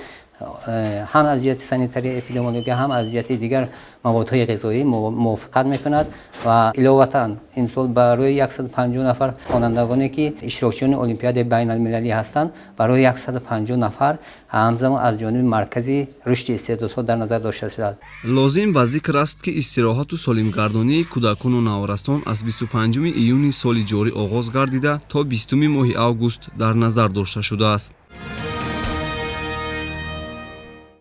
هم از جهت سانیتری اپیدمیولوژی هم از جهت دیگر موادهای غذایی موافقت میکند و علاوه این سال برای 150 نفر خوانندگانی که اشتراکچیان المپیاد بین المللی هستند برای 150 نفر همزمان از جانب مرکزی رشد استعدادها در نظر داشته شده. لازم به ذکر است که استراحت و سالمگردانی کودکان و نوآوران از 25 ایون سال جاری آغاز گردیده تا 20 ماه اوگوست در نظر داشته شده است.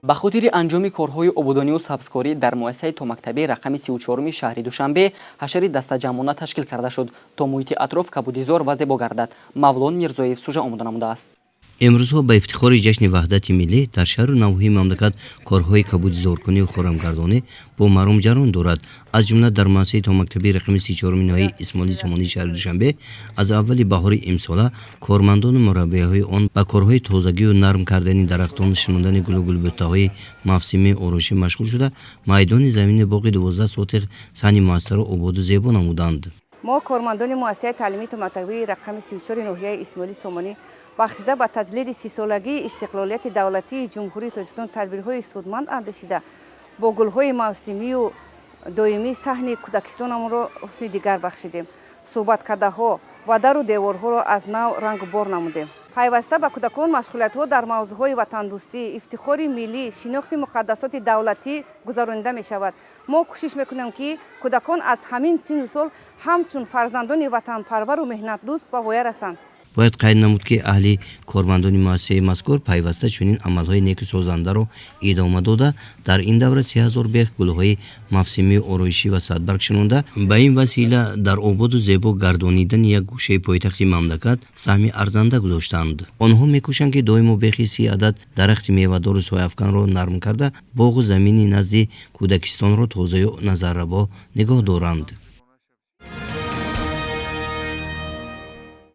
به خاطر انجام کارهای عبودانی و سبزکاری در مؤسسه تومکتبی رقم 34 شهر دوشنبه حشر دسته‌جمعانه تشکیل کرده شد تا محیط اطراف کبودیزار و زیبا گردد. مولان میرزاєв سوژه آماده نموده است. امروزها با افتخار جشن وحدت ملی در شهر و نواحی مملکت کارهای کبودیزارکنی و خرمگردانی با مردم جریان دارد. از جمله در مؤسسه تومکتبی رقم 34 ناحیه اسماعیل سامانی شهر دوشنبه از اول بهار امسال کارمندان و مربیهای آن با کارهای تازگی و نرم کردن درختان، شناندن گل و گلبرگ‌های موسمی آرایشی مشغول شده. میدان زمین باقی 12 سوتق صحن موثر و آباد و زیبا نمودند. ما کارمندان مؤسسه تعلیمی تومکتبی رقم 34 ناحیه اسماعیل سامانی بخشیده به تجلیل 30 سالگی استقلالیت دولتی جمهوری تاجیکستان تدبیرهای سودمند اندیشیده با گلهای موسمی و دائمی صحن کودکستانمان را حسن دیگر بخشیدیم. صحبت کرده‌ها و در و دیوارها را از نو رنگ بار نمودیم. پیوسته به کودکان مشغولیت‌ها در موضوعهای وطن‌دوستی، افتخار ملی، شناخت مقدسات دولتی گذرانیده می‌شود. ما کوشش می‌کنیم که کودکان از همین سن و سال همچون فرزندان وطن‌پرور و مهنت‌دوست به پایه رسند. باید قید نمود که اهل کارمندان مؤسسه مذکور پیوسته چنین عملهای نیک سازنده را ادامه داده در این دوره 3000 بیخ گلهای موسمی آرایشی و صدبرگ شنونده به این وسیله در آباد و زیبا گردانیدن یک گوشه پایتخت مملکت سهم ارزنده گذاشتند. آنها میکوشند که دائم بیخی 30 عدد درخت میوه‌دار سایه‌افکن را نرم کرده باغ و زمینی نزد کودکستان را تازه و نظرروا نگاه دارند.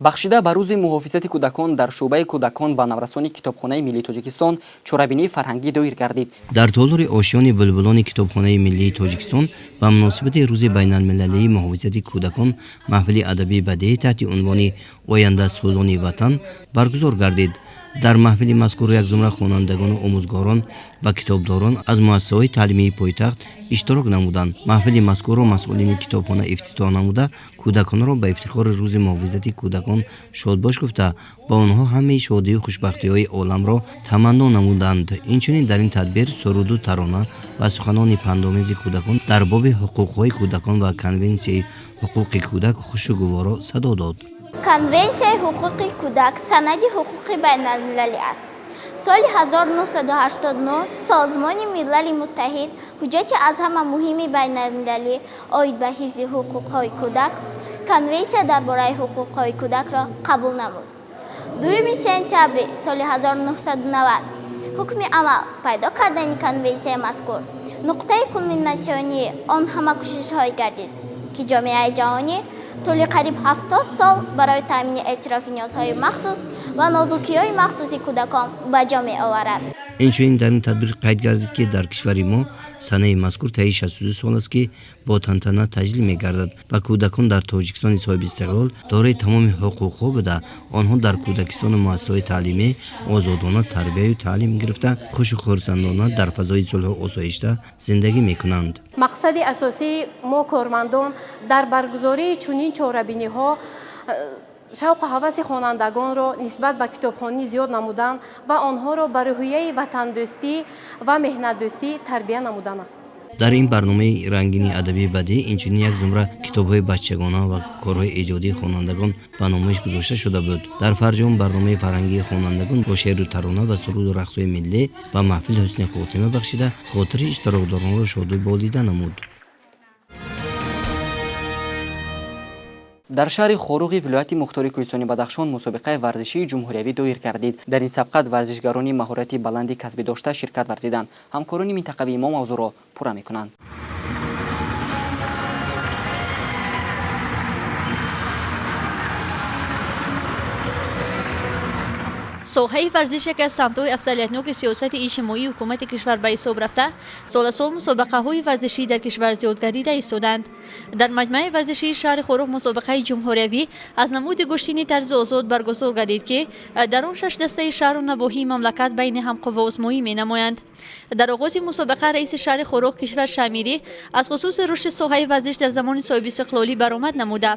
بخشیده به روز محافظت کودکان در شعبه کودکان و نورسانی کتابخانه ملی تاجیکستان چورابینی فرهنگی دایر گردید. در تالار آشیان بلبلان کتابخانه ملی تاجیکستان به مناسبت روز بین المللی محافظت کودکان محفل ادبی بدیهی تحت عنوان آینده سازان وطن برگزار گردید. در محفل مذکور یک زمره خوانندگان و آموزگاران و کتابداران از مؤسسه‌های تعلیمی پایتخت اشتراک نمودند. محفل مذکور را مسئولین کتابخانه افتتاح نموده کودکان را به افتخار روز محافظت کودکان شادباش گفته با آنها همه شادی و خوشبختی‌های عالم را تمنا نمودند. اینچنین در این تدبیر سرود و ترانه و سخنان پندآمیز کودکان در باب حقوق‌های کودکان و کنونسیون حقوق کودک خوشگوارا صدا داد. کنونسیون حقوق کودک سند حقوق بین المللی است. سال 1989 سازمان ملل متحد حجت از همه مهم بین المللی آید به حفظ حقوق‌های کودک کنونسیون درباره حقوق‌های کودک را قبول نمود. 2 سپتامبر سال 1990 حکم عمل پیدا کردن کنونسیون مذکور نقطه کلمیناسیونی آن همه کوشش‌های گردید که جامعه جهانی طول قریب 70 سال برای تامین اعتراف نیازهای مخصوص و نازکی‌های مخصوص کودکان به جامعه آورد. اینچنین در این تدبیر قید گردید که در کشور ما سنه مذکور طی 62 سال است که با تنتنه تجلیل می‌گردد و کودکان در تاجیکستان صاحب استقلال دارای تمام حقوق‌ها بوده. آنها در کودکستان و مؤسسه‌های تعلیمی آزادانه تربیت و تعلیم گرفته خوش و خرسندانه در فضای صلح و آسایش زندگی می‌کنند. مقصد اساسی ما کارمندان در برگزاری چنین چهاربینی‌ها شوق و هوس خوانندگان را نسبت به کتابخوانی زیاد نمودن و آنها را بر روحیه وطن دوستی و مهنت دوستی تربیت نمودن است. در این برنامه رنگین ادبی بدیهی اینچنین یک زمره کتاب‌های بچگانه و کارهای ایجادی خوانندگان به نمایش گذاشته شده بود. در فرجام برنامه فرهنگی خوانندگان با شعر و ترانه و سرود و رقص‌های ملی و محفل حسن خاتمه بخشیده خاطر اشتراکداران را شاد و بالیده نمود. дар шаҳри хоруғи вилояти мухтори кӯҳистони бадахшон мусобиқаи варзишии ҷумҳуриявӣ доир гардид. дар ин сабқат варзишгарони маҳорати баланди касбӣ дошта ширкат варзиданд. ҳамкорони минтақавии мо мавзӯъро пурра мекунанд. соҳаи варзише ки аз самтҳои афзалиятноки сиёсати иҷтимоии ҳукумати кишвар ба ҳисоб рафта, соласол мусобиқаҳои варзишӣ дар кишвар зиёд гардида истоданд. дар маҷмӯаи варзишии шаҳри хоруғ мусобиқаи ҷумҳуриявӣ аз намуди гӯштини тарзи озод баргузор гардид ки дар он 6 дастаи шаҳру навоҳии мамлакат байни ҳамқувва озмоӣ менамоянд. дар оғози мусобиқа раиси шаҳри хоруғ кишвар шамирӣ аз хусуси рушди соҳаи варзиш дар замони соҳиби истиқлолӣ баромад намуда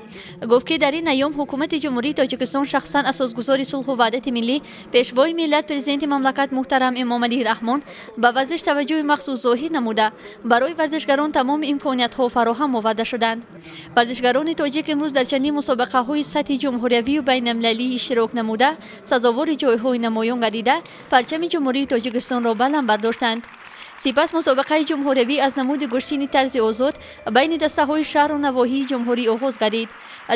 гуфт ки дар ин айём ҳукумати ҷумҳурии тоҷикистон шахсан асосгузори сулҳу ваҳдати миллӣ пешвои миллат президенти мамлакат муҳтарам Эмомалӣ Раҳмон ба варзиш таваҷҷӯҳи махсус зоҳир намуда барои варзишгарон тамоми имкониятҳо фароҳам оварда шуданд. варзишгарони тоҷик имрӯз дар чандин мусобиқаҳои сатҳи ҷумҳуриявию байналмилалӣ иштирок намуда сазовори ҷойҳои намоён гардида парчами ҷумҳурии тоҷикистонро баланд бардоштанд. сипас мусобиқаи ҷумҳуриявӣ аз намуди гӯштини тарзи озод байни дастаҳои шаҳру навоҳии ҷумҳурӣ оғоз гардид.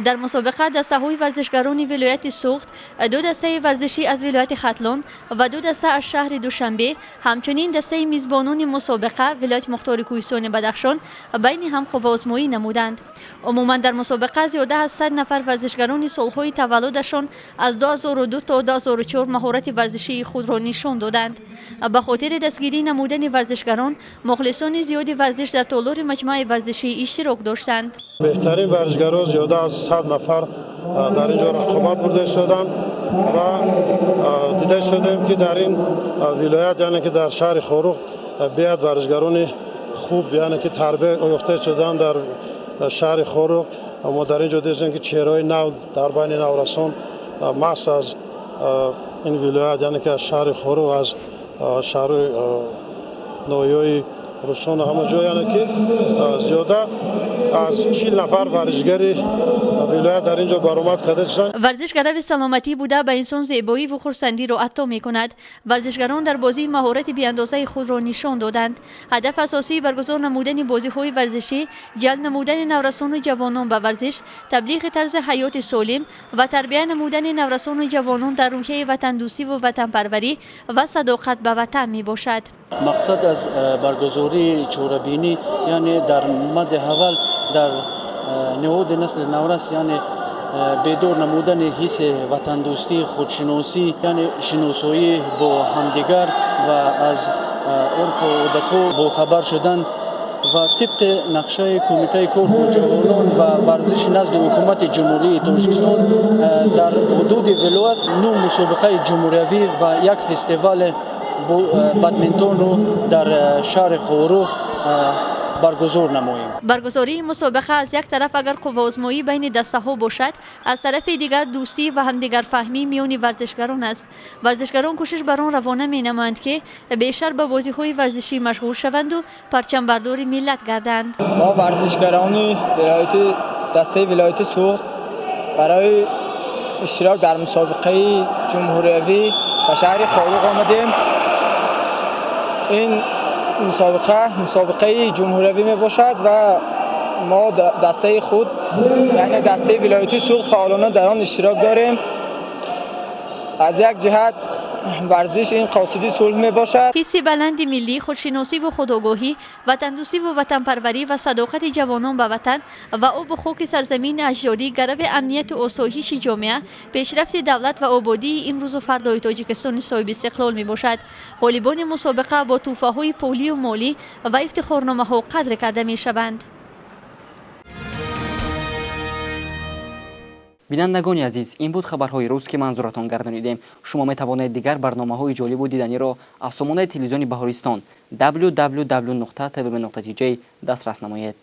дар мусобиқа дастаҳои варзишгарони вилояти Суғд, 2 дастаи варзишӣ аз вилояти Хатлон ва 2 даста аз шаҳри Душанбе, ҳамчунин дастаи мизбонони мусобиқа вилояти мухтори кӯҳистони Бадахшон байни ҳам қувваозмоӣ намуданд. умуман дар мусобиқа зиёда аз 100 нафар варзишгарони солҳои таваллудашон аз 2002 то 2004 маҳорати варзишии худро нишон доданд. ба хотири дастгирӣ намудани варзишгарон, мухлисони зиёди варзиш дар толори маҷмӯаи варзишӣ иштирок доштанд. беҳтарин варзишгарон зиёда аз 100 нафар дар инҷо рақобат бурда истоданд ва дида истодем ки дар ин вилоят яъне ки дар шаҳри хоруғ беяд варзишгарони хуб яъне ки тарбия ёфта истоданд дар шаҳри хоруғ. мо дар инҷо дидем ки чеҳраҳои нав дар байни наврасон маҳз аз ин вилоят яъне ки аз шаҳри хоруғ аз шаҳрҳои ноҳияҳои рӯшон ҳама ҷо яъне ки зиёда аз 40 нафар варзишгари вилоят дар инҷо баромад карда шуданд. варзиш гарави саломатӣ буда ба инсон зебоӣ ву хурсандиро ато мекунад. варзишгарон дар бозии маҳорати беандозаи худро нишон доданд. ҳадаф асосии баргузор намудани бозиҳои варзишӣ ҷалб намудани наврасону ҷавонон ба варзиш, таблиғи тарзи ҳаёти солим ва тарбия намудани наврасону ҷавонон дар рӯҳияи ватандӯстиву ватанпарварӣ ва садоқат ба ватан мебошад. мақсад аз баргузории чорабинӣ яъне дар мадди аввал дар неҳоди насли наврас яъне бедор намудани ҳисси ватандӯстӣ, худшиносӣ, яъне шиносоӣ бо ҳамдигар ва аз урфу одатҳо бохабар шудан ва тибқи нақшаи кумитаи кор бо ҷавонон ва варзиши назди ҳукумати ҷумҳурии Тоҷикистон дар ҳудуди вилоят 9 мусобиқаи ҷумҳуриявӣ ва 1 фестивали бадминтонро дар шаҳри хоруғ баргузор намоем. баргузории мусобиқа аз як тараф агар қувваозмоӣ байни дастаҳо бошад, аз тарафи дигар дӯстӣ ва ҳамдигарфаҳмӣ миёни варзишгарон аст. варзишгарон кӯшиш бар он равона менамоянд ки бешар ба бозиҳои варзишӣ машғул шаванду парчамбардори миллат гарданд. мо варзишгарони вилояти дастаи вилояти Суғд барои иштирок дар мусобиқаи ҷумҳуриявӣ ба шаҳри хоруғ омадем. ин мусобиқаи ҷумҳуриявӣ мебошад ва мо дастаи худ яъне дастаи вилояти Суғд фаъолона дар он иштирок дорем. аз як ҷиҳат варзиш ин қосиди сулҳ мебошад. ҳисси баланди миллӣ, худшиносиву худогоҳӣ, ватандӯстиву ватанпарварӣ ва садоқати ҷавонон ба ватан ва обу хоки сарзамини аҷдодӣ гарави амнияту осоиши ҷомеа, пешрафти давлат ва ободии имрӯзу фардои Тоҷикистони соҳиби истиқлол мебошад. ғолибони мусобиқа бо тӯҳфаҳои пулию молӣ ва ифтихорномаҳо қадр карда мешаванд. бинандагони азиз, ин буд хабарҳои рӯз ки манзуратон гардонидем. шумо метавонед дигар барномаҳои ҷолибу диданиро аз сомонаи телевизиони Баҳористон www.tv.tj дастрас намоед.